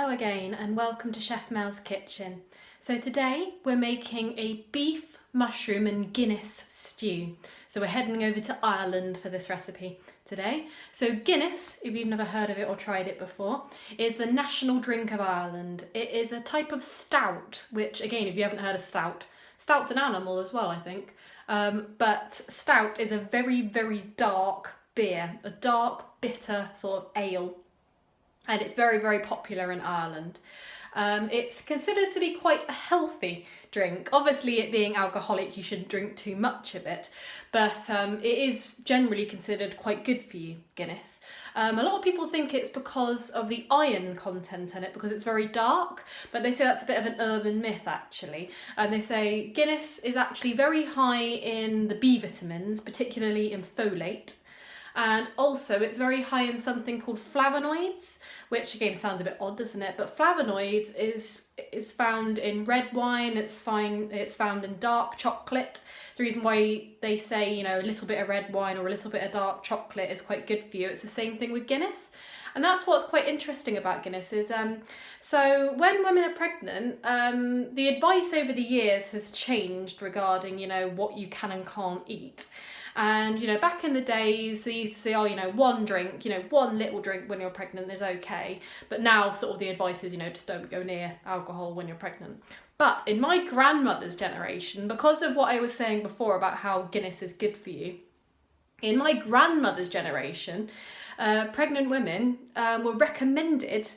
Hello again and welcome to Chef Mel's kitchen. So today we're making a beef, mushroom and Guinness stew. So we're heading over to Ireland for this recipe today. So Guinness, if you've never heard of it or tried it before, is the national drink of Ireland. It is a type of stout, which again, if you haven't heard of stout's an animal as well, I think. But stout is a very, very dark beer, a dark, bitter sort of ale. And it's very, very popular in Ireland. It's considered to be quite a healthy drink. Obviously, it being alcoholic, you shouldn't drink too much of it, but it is generally considered quite good for you, Guinness. A lot of people think it's because of the iron content in it, because it's very dark, but they say that's a bit of an urban myth, actually. And they say Guinness is actually very high in the B vitamins, particularly in folate. And also it's very high in something called flavonoids, which again sounds a bit odd, doesn't it? But flavonoids is found in red wine, it's found in dark chocolate. It's the reason why they say, you know, a little bit of red wine or a little bit of dark chocolate is quite good for you. It's the same thing with Guinness. And that's what's quite interesting about Guinness is, so when women are pregnant, the advice over the years has changed regarding, you know, what you can and can't eat. And, you know, back in the days, they used to say, oh, you know, one drink, you know, one little drink when you're pregnant is okay. But now sort of the advice is, you know, just don't go near alcohol when you're pregnant. But in my grandmother's generation, because of what I was saying before about how Guinness is good for you, in my grandmother's generation, pregnant women were recommended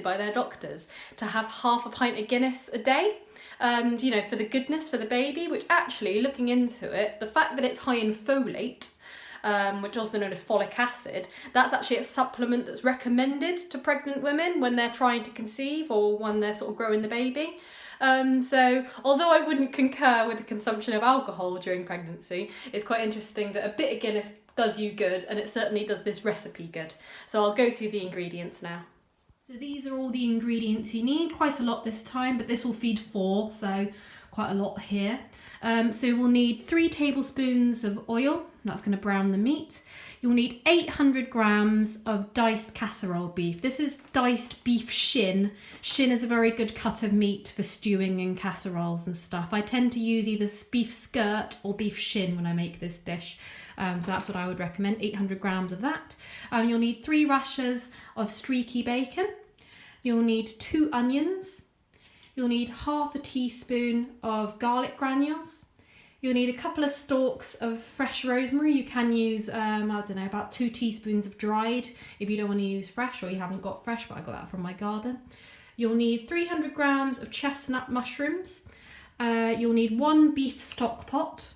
by their doctors to have half a pint of Guinness a day. You know, for the goodness for the baby, which actually, looking into it, the fact that it's high in folate, which is also known as folic acid, that's actually a supplement that's recommended to pregnant women when they're trying to conceive or when they're sort of growing the baby. So although I wouldn't concur with the consumption of alcohol during pregnancy, it's quite interesting that a bit of Guinness does you good, and it certainly does this recipe good. So I'll go through the ingredients now. So these are all the ingredients you need, quite a lot this time, but this will feed 4, so quite a lot here. So we'll need 3 tablespoons of oil, that's going to brown the meat. You'll need 800 grams of diced casserole beef. This is diced beef shin. Shin is a very good cut of meat for stewing and casseroles and stuff. I tend to use either beef skirt or beef shin when I make this dish. So that's what I would recommend, 800 grams of that. You'll need 3 rashers of streaky bacon. You'll need 2 onions. You'll need half a teaspoon of garlic granules. You'll need a couple of stalks of fresh rosemary. You can use, I don't know, about 2 teaspoons of dried if you don't want to use fresh or you haven't got fresh, but I got that from my garden. You'll need 300 grams of chestnut mushrooms. You'll need 1 beef stock pot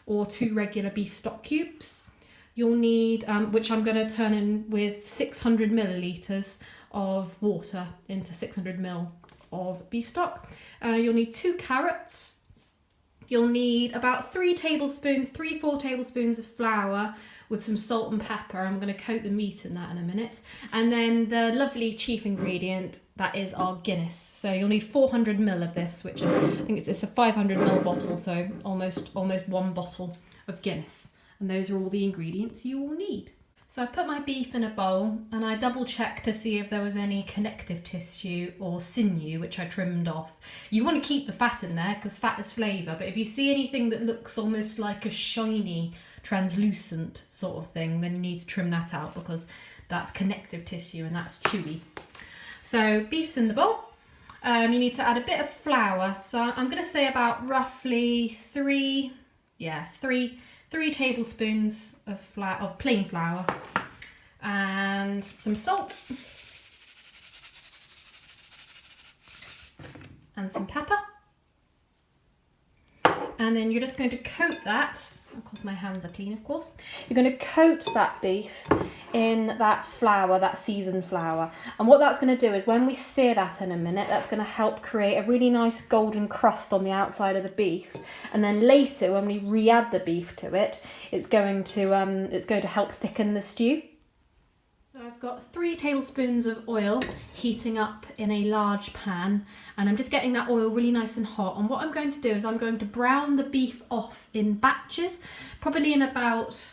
or 2 regular beef stock cubes. You'll need, which I'm going to turn in with 600 millilitres of water into 600 ml of beef stock. You'll need 2 carrots. You'll need about 4 tablespoons of flour with some salt and pepper. I'm going to coat the meat in that in a minute. And then the lovely chief ingredient, that is our Guinness. So you'll need 400 ml of this, which is, I think it's a 500 ml bottle, so almost 1 bottle of Guinness. And those are all the ingredients you will need. So I put my beef in a bowl and I double checked to see if there was any connective tissue or sinew, which I trimmed off. You want to keep the fat in there because fat is flavour, but if you see anything that looks almost like a shiny, translucent sort of thing, then you need to trim that out because that's connective tissue and that's chewy. So beef's in the bowl. You need to add a bit of flour. So I'm going to say about roughly 3 tablespoons of plain flour and some salt and some pepper. And then you're just going to coat that, of course my hands are clean of course, you're going to coat that beef in that flour, that seasoned flour. And what that's going to do is when we sear that in a minute, that's going to help create a really nice golden crust on the outside of the beef. And then later when we re-add the beef to it, it's going to help thicken the stew. So I've got 3 tablespoons of oil heating up in a large pan, and I'm just getting that oil really nice and hot. And what I'm going to do is I'm going to brown the beef off in batches, probably in about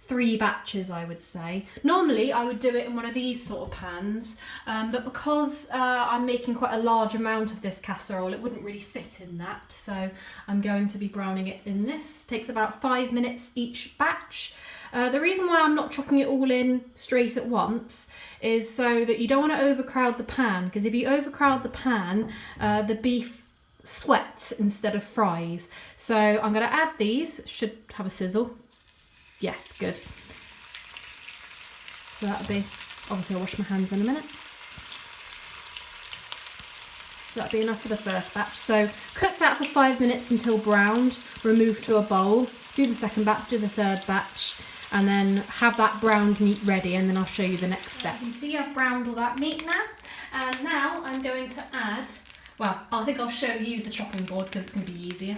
3 batches, I would say. Normally I would do it in one of these sort of pans, but because I'm making quite a large amount of this casserole, it wouldn't really fit in that, so I'm going to be browning it in this. Takes about 5 minutes each batch. The reason why I'm not chucking it all in straight at once is so that you don't want to overcrowd the pan, because if you overcrowd the pan, the beef sweats instead of fries. So I'm going to add these. Should have a sizzle. Yes, good. So that'll be, obviously I'll wash my hands in a minute. So that'll be enough for the first batch. So cook that for 5 minutes until browned, remove to a bowl, do the second batch, do the third batch, and then have that browned meat ready, and then I'll show you the next step. You can see I've browned all that meat now, and now I'm going to add, well, I think I'll show you the chopping board because it's going to be easier.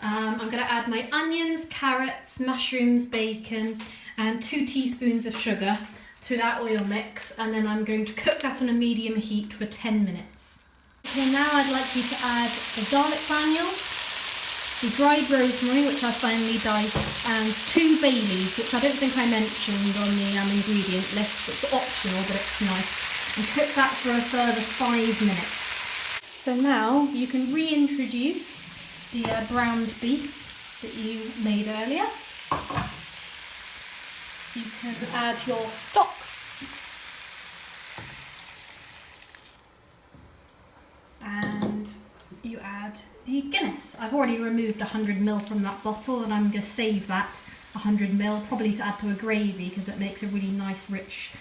I'm going to add my onions, carrots, mushrooms, bacon, and 2 teaspoons of sugar to that oil mix, and then I'm going to cook that on a medium heat for 10 minutes. Okay, now I'd like you to add the garlic granules, the dried rosemary, which I finely diced, and 2 bay leaves, which I don't think I mentioned on the ingredient list. It's optional, but it's nice. And cook that for a further 5 minutes. So now you can reintroduce the browned beef that you made earlier. You can add your stock. And you add the Guinness. I've already removed 100ml from that bottle, and I'm going to save that 100ml, probably to add to a gravy, because it makes a really nice rich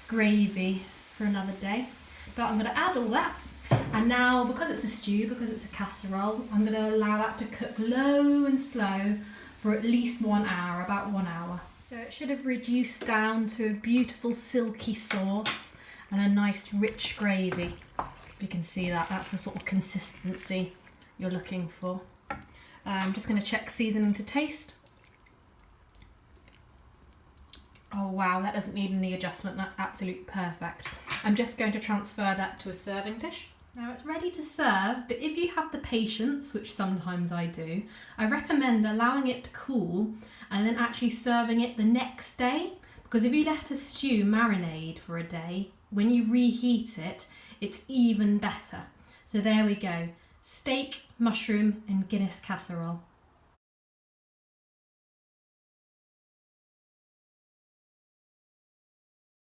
gravy for another day. But I'm going to add all that. And now, because it's a stew, because it's a casserole, I'm going to allow that to cook low and slow for at least 1 hour, about 1 hour. So it should have reduced down to a beautiful silky sauce and a nice rich gravy. If you can see that, that's the sort of consistency you're looking for. I'm just going to check seasoning to taste. Oh wow, that doesn't need any adjustment, that's absolutely perfect. I'm just going to transfer that to a serving dish. Now it's ready to serve, but if you have the patience, which sometimes I do, I recommend allowing it to cool and then actually serving it the next day, because if you let a stew marinate for a day, when you reheat it, it's even better. So there we go, steak, mushroom and Guinness casserole.